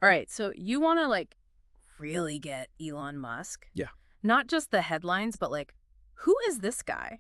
All right, so you want to really get Elon Musk. Yeah. Not just the headlines, but who is this guy?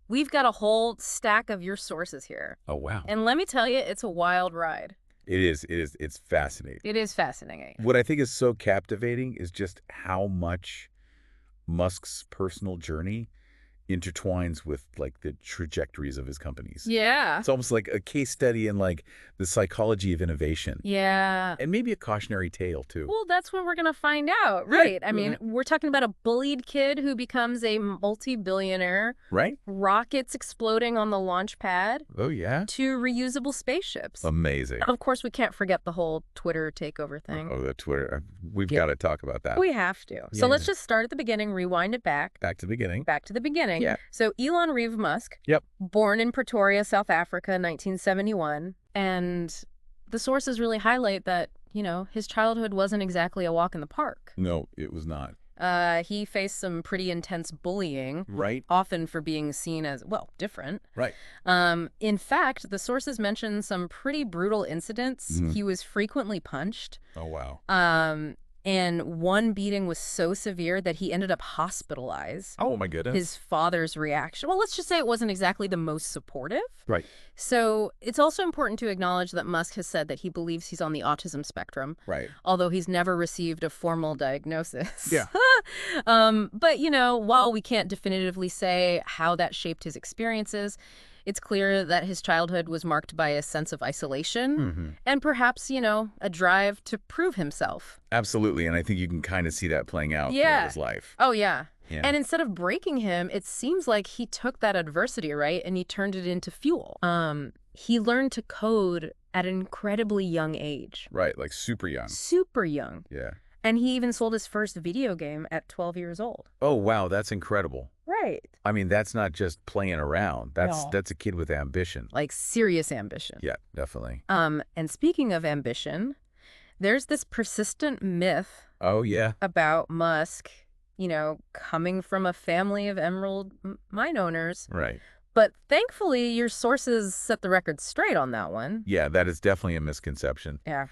We've got a whole stack of your sources here. Oh, wow. And let me tell you, it's a wild ride. It is. It is. It's fascinating. It is fascinating. What I think is so captivating is just how much Musk's personal journey intertwines with the trajectories of his companies. Yeah. It's almost like a case study in the psychology of innovation. Yeah. And maybe a cautionary tale too. Well, that's what we're going to find out, right? I mean, we're talking about a bullied kid who becomes a multi-billionaire. Right? Rockets exploding on the launch pad. Oh, yeah? To reusable spaceships. Amazing. Of course, we can't forget the whole Twitter takeover thing. Oh, the Twitter. We've got to talk about that. We have to. So let's just start at the beginning, rewind it back. Back to the beginning. Back to the beginning. Yeah. So Elon Reeve Musk. Yep. Born in Pretoria, South Africa, 1971. And the sources really highlight that, his childhood wasn't exactly a walk in the park. No, it was not. He faced some pretty intense bullying. Right. Often for being seen as, different. Right. In fact, the sources mention some pretty brutal incidents. He was frequently punched. Oh, wow. And one beating was so severe that he ended up hospitalized. Oh, my goodness. His father's reaction, well, let's just say it wasn't exactly the most supportive. Right. So it's also important to acknowledge that Musk has said that he believes he's on the autism spectrum. Right. Although he's never received a formal diagnosis. Yeah. But, while we can't definitively say how that shaped his experiences, it's clear that his childhood was marked by a sense of isolation and perhaps, a drive to prove himself. Absolutely. And I think you can kind of see that playing out throughout his life. Oh, yeah. Yeah. And instead of breaking him, it seems like he took that adversity, right, and he turned it into fuel. He learned to code at an incredibly young age. Right, like super young. Super young. Yeah. And he even sold his first video game at 12 years old. Oh, wow, that's incredible. Right. I mean, that's not just playing around. That's a kid with ambition. Like serious ambition. Yeah, definitely. And speaking of ambition, there's this persistent myth. Oh, yeah. About Musk, coming from a family of emerald mine owners. Right. But thankfully, your sources set the record straight on that one. Yeah, that is definitely a misconception. Yeah.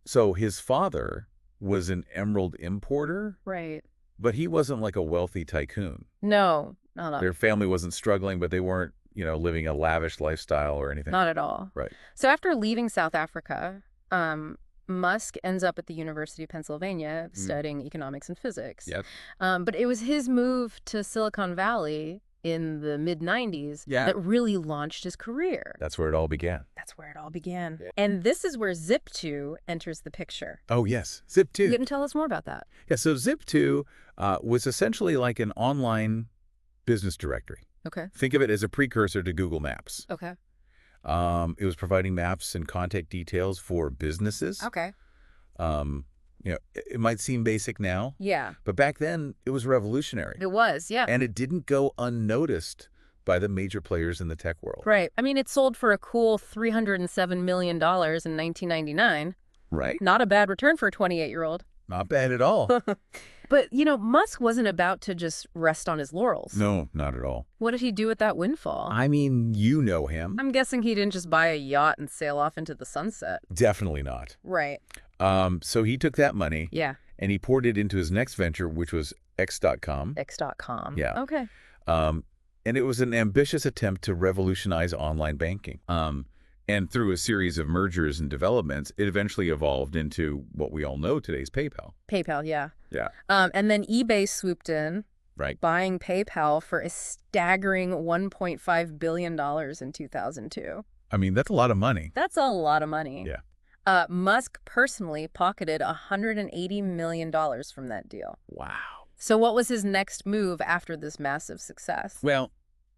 So his father was an emerald importer. Right. But he wasn't like a wealthy tycoon. No. Their family wasn't struggling, but they weren't, living a lavish lifestyle or anything. Not at all. Right. So after leaving South Africa, Musk ends up at the University of Pennsylvania studying economics and physics. Yep. But it was his move to Silicon Valley in the mid-90s that really launched his career. That's where it all began. That's where it all began. Yeah. And this is where Zip2 enters the picture. Oh, yes. Zip2. You can tell us more about that. Yeah, so Zip2 was essentially like an online business directory. Okay. Think of it as a precursor to Google Maps. Okay. It was providing maps and contact details for businesses. Okay. It might seem basic now. Yeah. But back then, it was revolutionary. It was, yeah. And it didn't go unnoticed by the major players in the tech world. Right. I mean, it sold for a cool $307 million in 1999. Right. Not a bad return for a 28-year-old. Not bad at all. But, Musk wasn't about to just rest on his laurels. No, not at all. What did he do with that windfall? I mean, you know him. I'm guessing he didn't just buy a yacht and sail off into the sunset. Definitely not. Right. So he took that money. Yeah. And he poured it into his next venture, which was X.com. X.com. Yeah. Okay. And it was an ambitious attempt to revolutionize online banking. And through a series of mergers and developments, it eventually evolved into what we all know today's PayPal. PayPal, yeah. Yeah. And then eBay swooped in. Right. Buying PayPal for a staggering $1.5 billion in 2002. I mean, that's a lot of money. That's a lot of money. Yeah. Musk personally pocketed $180 million from that deal. Wow. So what was his next move after this massive success? Well,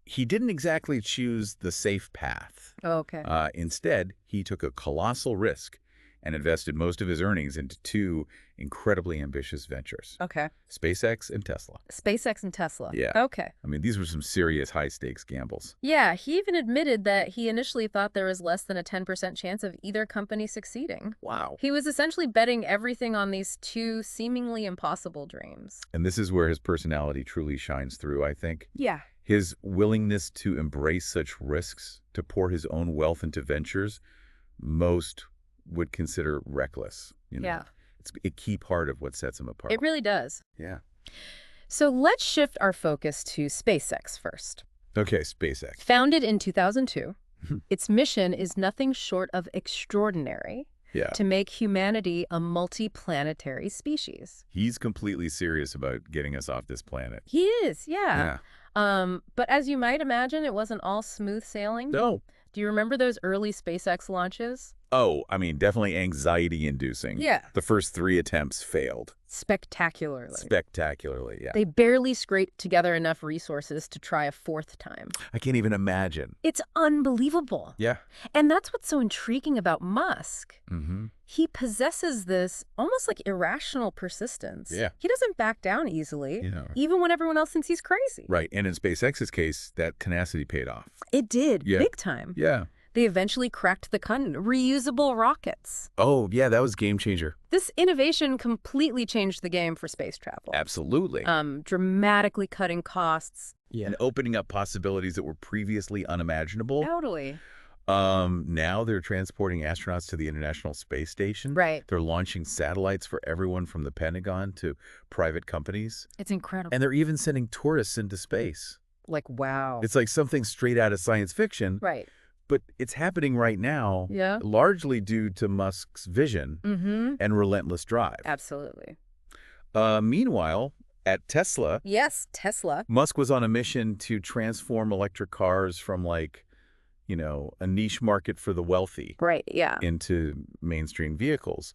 he didn't exactly choose the safe path. Oh, okay. Instead, he took a colossal risk and invested most of his earnings into two incredibly ambitious ventures. Okay. SpaceX and Tesla. SpaceX and Tesla. Yeah. Okay. I mean, these were some serious high-stakes gambles. Yeah, he even admitted that he initially thought there was less than a 10% chance of either company succeeding. Wow. He was essentially betting everything on these two seemingly impossible dreams. And this is where his personality truly shines through, I think. Yeah. His willingness to embrace such risks, to pour his own wealth into ventures most would consider reckless. Yeah. It's a key part of what sets him apart. It really does. Yeah. So let's shift our focus to SpaceX first. Okay, SpaceX. Founded in 2002, its mission is nothing short of extraordinary. Yeah. To make humanity a multi-planetary species. He's completely serious about getting us off this planet. He is, yeah. But as you might imagine, it wasn't all smooth sailing. No. Do you remember those early SpaceX launches? Oh, I mean, definitely anxiety-inducing. Yeah. The first 3 attempts failed. Spectacularly. Spectacularly, yeah. They barely scraped together enough resources to try a 4th time. I can't even imagine. It's unbelievable. Yeah. And that's what's so intriguing about Musk. Mm-hmm. He possesses this almost like irrational persistence. Yeah. He doesn't back down easily, Yeah. even when everyone else thinks he's crazy. Right, and in SpaceX's case, that tenacity paid off. It did, Yeah. big time. Yeah. They eventually cracked the code, reusable rockets. Oh, yeah, that was a game changer. This innovation completely changed the game for space travel. Absolutely. Dramatically cutting costs. Yeah. And opening up possibilities that were previously unimaginable. Totally. Now they're transporting astronauts to the International Space Station. Right. They're launching satellites for everyone from the Pentagon to private companies. It's incredible. And they're even sending tourists into space. Like, wow. It's like something straight out of science fiction. Right. But it's happening right now, Yeah. largely due to Musk's vision and relentless drive. Absolutely. Meanwhile, at Tesla, Yes, Tesla. Musk was on a mission to transform electric cars from a niche market for the wealthy Right, yeah. into mainstream vehicles.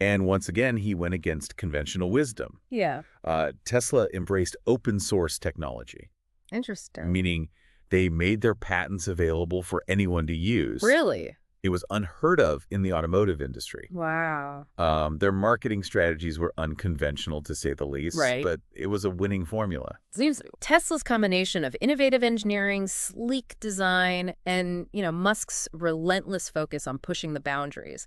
And once again, he went against conventional wisdom. Yeah. Tesla embraced open source technology, Interesting. meaning they made their patents available for anyone to use. Really? It was unheard of in the automotive industry. Wow. Their marketing strategies were unconventional, to say the least, Right. but it was a winning formula. Seems Tesla's combination of innovative engineering, sleek design, and, Musk's relentless focus on pushing the boundaries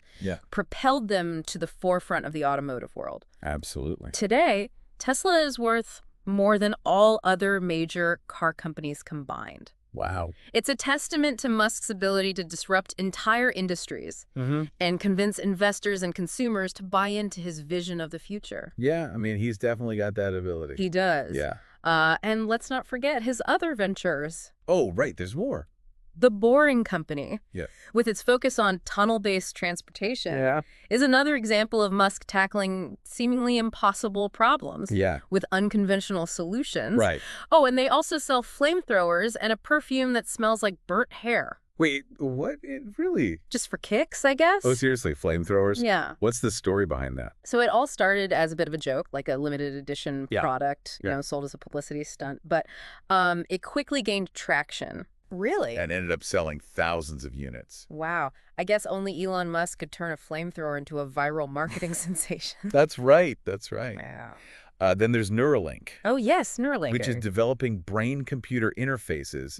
propelled them to the forefront of the automotive world. Absolutely. Today, Tesla is worth more than all other major car companies combined. Wow. It's a testament to Musk's ability to disrupt entire industries and convince investors and consumers to buy into his vision of the future. Yeah, I mean, he's definitely got that ability. He does. Yeah. And let's not forget his other ventures. Oh, right, there's more. The Boring Company, Yeah. with its focus on tunnel-based transportation, is another example of Musk tackling seemingly impossible problems with unconventional solutions. Right. Oh, and they also sell flamethrowers and a perfume that smells like burnt hair. Wait, what? Really? Just for kicks, I guess? Oh, seriously, flamethrowers? Yeah. What's the story behind that? So it all started as a bit of a joke, like a limited edition product, sold as a publicity stunt. But it quickly gained traction. Really? And ended up selling thousands of units. Wow. I guess only Elon Musk could turn a flamethrower into a viral marketing sensation. That's right. That's right. Wow. Then there's Neuralink. Oh, yes, Neuralink. Which is developing brain-computer interfaces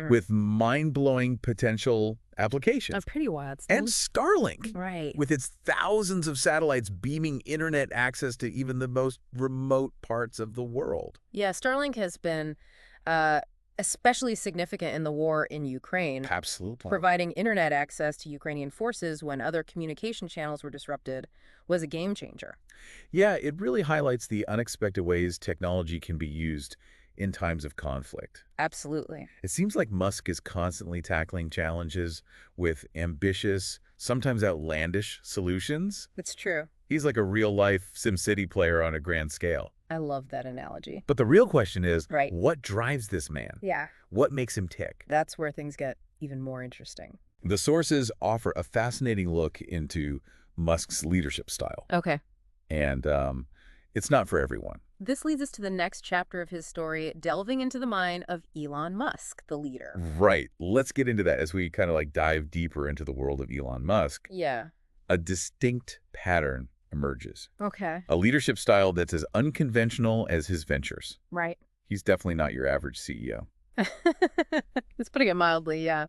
with mind-blowing potential applications. Pretty wild stuff. And Starlink. Right. With its thousands of satellites beaming internet access to even the most remote parts of the world. Yeah, Starlink has been especially significant in the war in Ukraine. Absolutely. Providing internet access to Ukrainian forces when other communication channels were disrupted was a game changer. Yeah, it really highlights the unexpected ways technology can be used in times of conflict. Absolutely. It seems like Musk is constantly tackling challenges with ambitious, sometimes outlandish solutions. It's true. He's like a real-life SimCity player on a grand scale. I love that analogy. But the real question is, right, what drives this man? Yeah. What makes him tick? That's where things get even more interesting. The sources offer a fascinating look into Musk's leadership style. Okay. And it's not for everyone. This leads us to the next chapter of his story, delving into the mind of Elon Musk, the leader. Right. Let's get into that as we kind of dive deeper into the world of Elon Musk. Yeah. A distinct pattern emerges. Okay. A leadership style that's as unconventional as his ventures. Right. He's definitely not your average CEO. That's putting it mildly, yeah.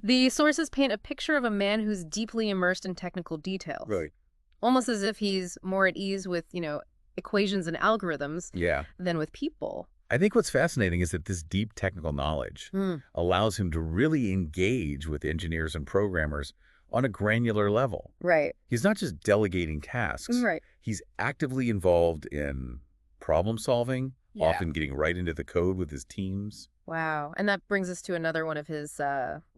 The sources paint a picture of a man who's deeply immersed in technical details. Right. Almost as if he's more at ease with, equations and algorithms than with people. I think what's fascinating is that this deep technical knowledge allows him to really engage with engineers and programmers on a granular level. Right. He's not just delegating tasks. Right. He's actively involved in problem solving, Yeah. often getting right into the code with his teams. Wow. And that brings us to another one of his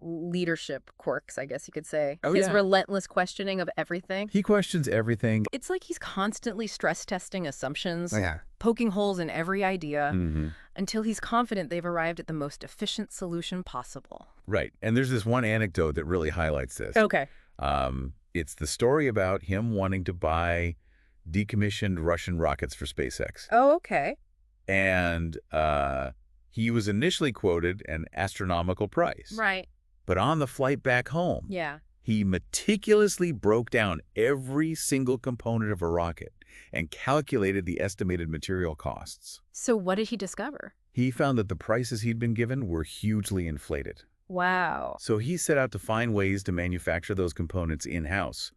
leadership quirks, I guess you could say. Oh, his yeah. relentless questioning of everything. He questions everything. It's like he's constantly stress testing assumptions, Yeah. poking holes in every idea, Mm-hmm. until he's confident they've arrived at the most efficient solution possible. Right. And there's this one anecdote that really highlights this. Okay. It's the story about him wanting to buy decommissioned Russian rockets for SpaceX. Oh, okay. And he was initially quoted an astronomical price. Right. But on the flight back home, Yeah. he meticulously broke down every single component of a rocket and calculated the estimated material costs. So what did he discover? He found that the prices he'd been given were hugely inflated. Wow. So he set out to find ways to manufacture those components in-house,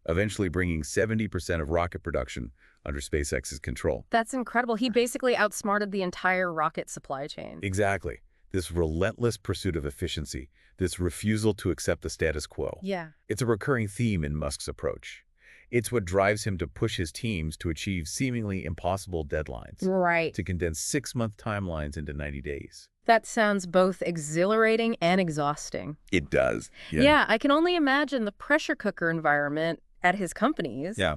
eventually bringing 70% of rocket production under SpaceX's control. That's incredible. He basically outsmarted the entire rocket supply chain. Exactly. This relentless pursuit of efficiency, this refusal to accept the status quo. Yeah. It's a recurring theme in Musk's approach. It's what drives him to push his teams to achieve seemingly impossible deadlines, Right. to condense 6-month timelines into 90 days. That sounds both exhilarating and exhausting. It does. Yeah, I can only imagine the pressure cooker environment at his companies. Yeah.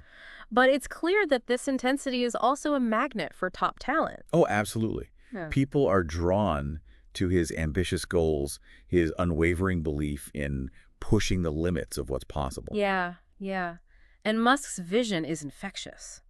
But it's clear that this intensity is also a magnet for top talent. Oh, absolutely. Yeah. People are drawn to his ambitious goals, his unwavering belief in pushing the limits of what's possible. Yeah, yeah. And Musk's vision is infectious.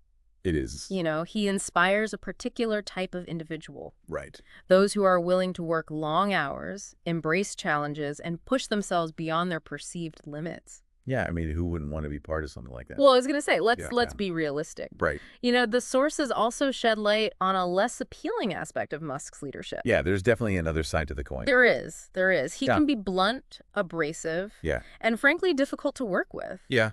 It is. You know, he inspires a particular type of individual. Right. Those who are willing to work long hours, embrace challenges, and push themselves beyond their perceived limits. Yeah, I mean, who wouldn't want to be part of something like that? Well, I was going to say, let's Yeah. be realistic. Right. You know, the sources also shed light on a less appealing aspect of Musk's leadership. Yeah, there's definitely another side to the coin. There is. He Yeah. can be blunt, abrasive, Yeah. and frankly difficult to work with. Yeah.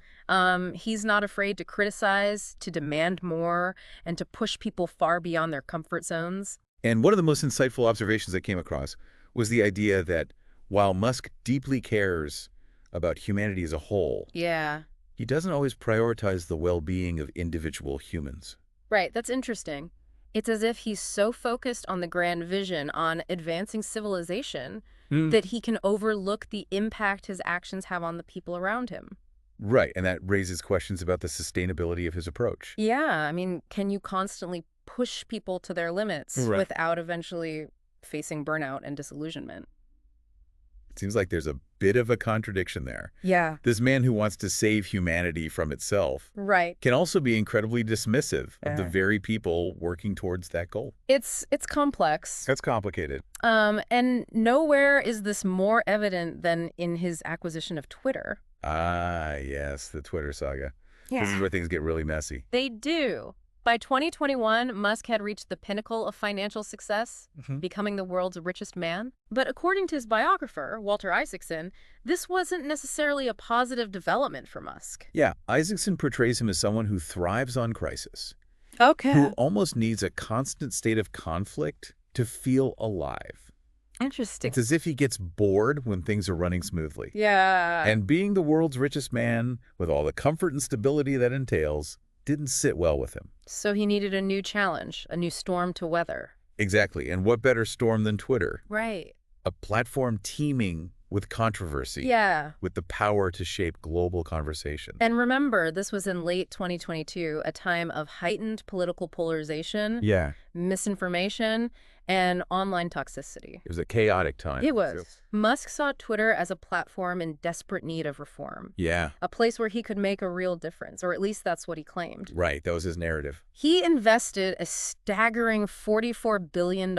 He's not afraid to criticize, to demand more, and to push people far beyond their comfort zones. And one of the most insightful observations I came across was the idea that while Musk deeply cares about humanity as a whole, Yeah. he doesn't always prioritize the well-being of individual humans. Right, that's interesting. It's as if he's so focused on the grand vision, on advancing civilization, that he can overlook the impact his actions have on the people around him. Right, and that raises questions about the sustainability of his approach. Yeah, I mean, can you constantly push people to their limits Right. without eventually facing burnout and disillusionment? It seems like there's a bit of a contradiction there. Yeah. This man who wants to save humanity from itself Right. can also be incredibly dismissive of the Yeah. very people working towards that goal. It's complex. That's complicated. And nowhere is this more evident than in his acquisition of Twitter. Ah, yes, the Twitter saga. This is where things get really messy. They do. By 2021, Musk had reached the pinnacle of financial success, becoming the world's richest man. But according to his biographer, Walter Isaacson, this wasn't necessarily a positive development for Musk. Yeah, Isaacson portrays him as someone who thrives on crisis, Okay. who almost needs a constant state of conflict to feel alive. Interesting. It's as if he gets bored when things are running smoothly. Yeah. And being the world's richest man, with all the comfort and stability that entails, didn't sit well with him. So he needed a new challenge, a new storm to weather. Exactly. And what better storm than Twitter? Right. A platform teeming with controversy, Yeah. with the power to shape global conversation. And remember, this was in late 2022, a time of heightened political polarization, Yeah, misinformation, and online toxicity. it was a chaotic time. It was. Musk saw Twitter as a platform in desperate need of reform, Yeah, a place where he could make a real difference, or at least that's what he claimed. right. That was his narrative. He invested a staggering $44 billion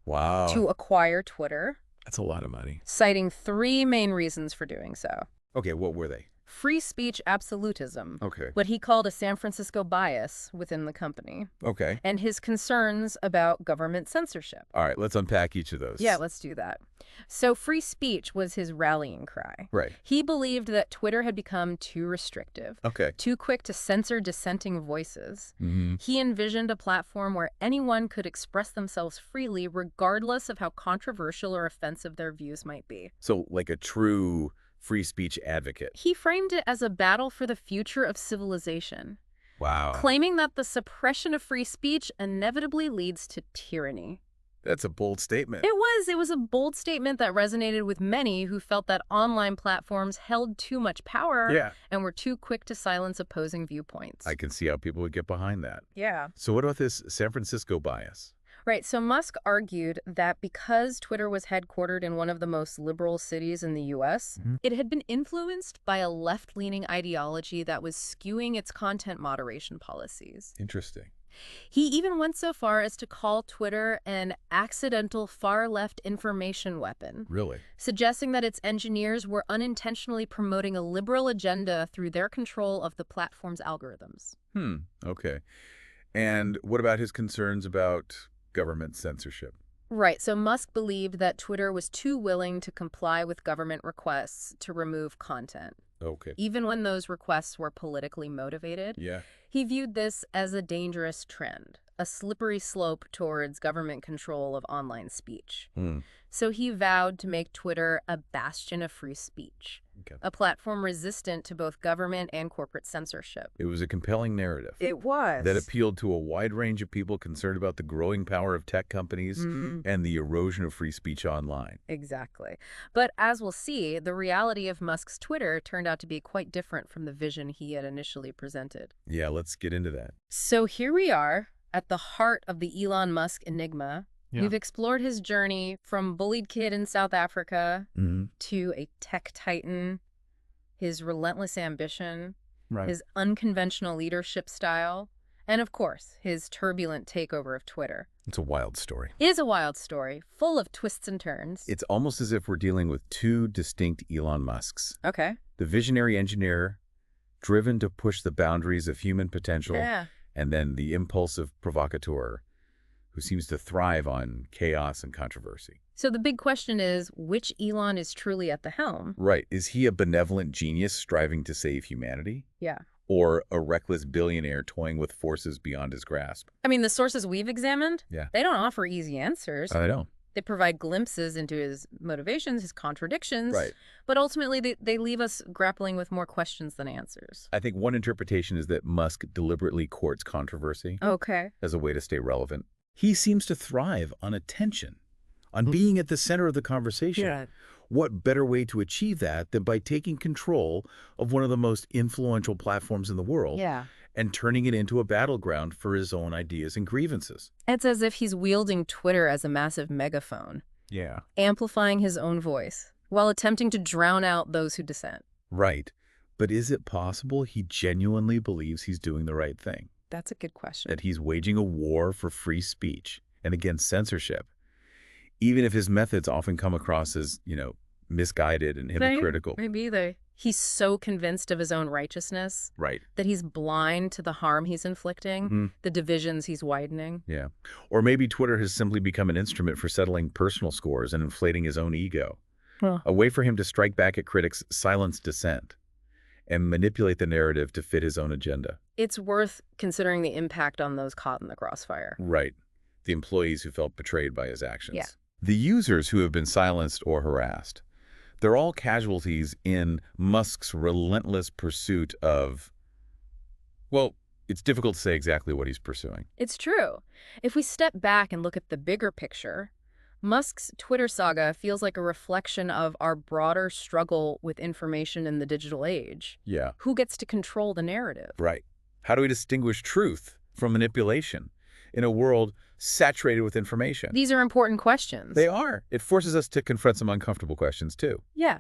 Wow. to acquire Twitter, That's a lot of money. citing three main reasons for doing so. Okay, what were they? Free speech absolutism, Okay. what he called a San Francisco bias within the company, Okay. and his concerns about government censorship. All right, let's unpack each of those. Yeah, let's do that. So free speech was his rallying cry. Right. He believed that Twitter had become too restrictive, Okay. too quick to censor dissenting voices. Mm-hmm. He envisioned a platform where anyone could express themselves freely, regardless of how controversial or offensive their views might be. So like a true free speech advocate. He framed it as a battle for the future of civilization, Wow. claiming that the suppression of free speech inevitably leads to tyranny. That's a bold statement. It was a bold statement that resonated with many who felt that online platforms held too much power Yeah. and were too quick to silence opposing viewpoints. I can see how people would get behind that. Yeah. So what about this San Francisco bias? Right, so Musk argued that because Twitter was headquartered in one of the most liberal cities in the U.S., it had been influenced by a left-leaning ideology that was skewing its content moderation policies. Interesting. He even went so far as to call Twitter an accidental far-left information weapon, Really? suggesting that its engineers were unintentionally promoting a liberal agenda through their control of the platform's algorithms. Okay. And what about his concerns about government censorship? Right, so Musk believed that Twitter was too willing to comply with government requests to remove content, Okay. even when those requests were politically motivated. Yeah. He viewed this as a dangerous trend, a slippery slope towards government control of online speech. So he vowed to make Twitter a bastion of free speech, a platform resistant to both government and corporate censorship. It was a compelling narrative. It was. That appealed to a wide range of people concerned about the growing power of tech companies and the erosion of free speech online. Exactly. But as we'll see, the reality of Musk's Twitter turned out to be quite different from the vision he had initially presented. Yeah, let's get into that. So here we are at the heart of the Elon Musk enigma. Yeah. We've explored his journey from bullied kid in South Africa to a tech titan, his relentless ambition, Right. his unconventional leadership style, and of course, his turbulent takeover of Twitter. It's a wild story. It is a wild story, full of twists and turns. It's almost as if we're dealing with two distinct Elon Musks. Okay. The visionary engineer, driven to push the boundaries of human potential, Yeah. and then the impulsive provocateur, who seems to thrive on chaos and controversy. So the big question is, which Elon is truly at the helm? Right. Is he a benevolent genius striving to save humanity? Yeah. Or a reckless billionaire toying with forces beyond his grasp? I mean, the sources we've examined, Yeah. they don't offer easy answers. I know. They provide glimpses into his motivations, his contradictions. Right. But ultimately, they leave us grappling with more questions than answers. I think one interpretation is that Musk deliberately courts controversy Okay. as a way to stay relevant. He seems to thrive on attention, on being at the center of the conversation. Yeah. What better way to achieve that than by taking control of one of the most influential platforms in the world Yeah. and turning it into a battleground for his own ideas and grievances? It's as if he's wielding Twitter as a massive megaphone, Yeah. amplifying his own voice while attempting to drown out those who dissent. Right. But is it possible he genuinely believes he's doing the right thing? That's a good question. That he's waging a war for free speech and against censorship, even if his methods often come across as, misguided and hypocritical. Maybe he's so convinced of his own righteousness Right. that he's blind to the harm he's inflicting, the divisions he's widening. Yeah. Or maybe Twitter has simply become an instrument for settling personal scores and inflating his own ego. Huh. A way for him to strike back at critics, silence dissent, and manipulate the narrative to fit his own agenda. It's worth considering the impact on those caught in the crossfire. Right. The employees who felt betrayed by his actions. Yeah. The users who have been silenced or harassed. They're all casualties in Musk's relentless pursuit of, well, it's difficult to say exactly what he's pursuing. It's true. If we step back and look at the bigger picture, Musk's Twitter saga feels like a reflection of our broader struggle with information in the digital age. Yeah. Who gets to control the narrative? Right. How do we distinguish truth from manipulation in a world saturated with information? These are important questions. They are. It forces us to confront some uncomfortable questions, too. Yeah.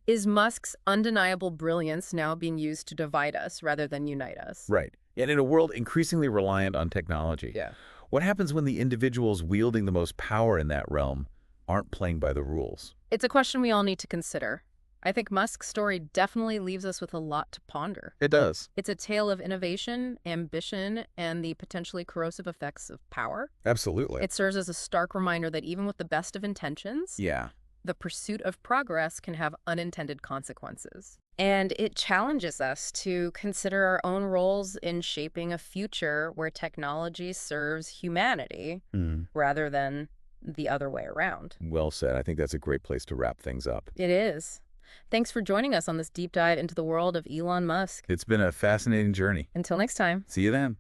Is Musk's undeniable brilliance now being used to divide us rather than unite us? Right. And in a world increasingly reliant on technology, Yeah. what happens when the individuals wielding the most power in that realm aren't playing by the rules? It's a question we all need to consider. I think Musk's story definitely leaves us with a lot to ponder. It does. It's a tale of innovation, ambition, and the potentially corrosive effects of power. Absolutely. It serves as a stark reminder that even with the best of intentions, Yeah. the pursuit of progress can have unintended consequences. And it challenges us to consider our own roles in shaping a future where technology serves humanity rather than the other way around. Well said. I think that's a great place to wrap things up. It is. Thanks for joining us on this deep dive into the world of Elon Musk. It's been a fascinating journey. Until next time. See you then.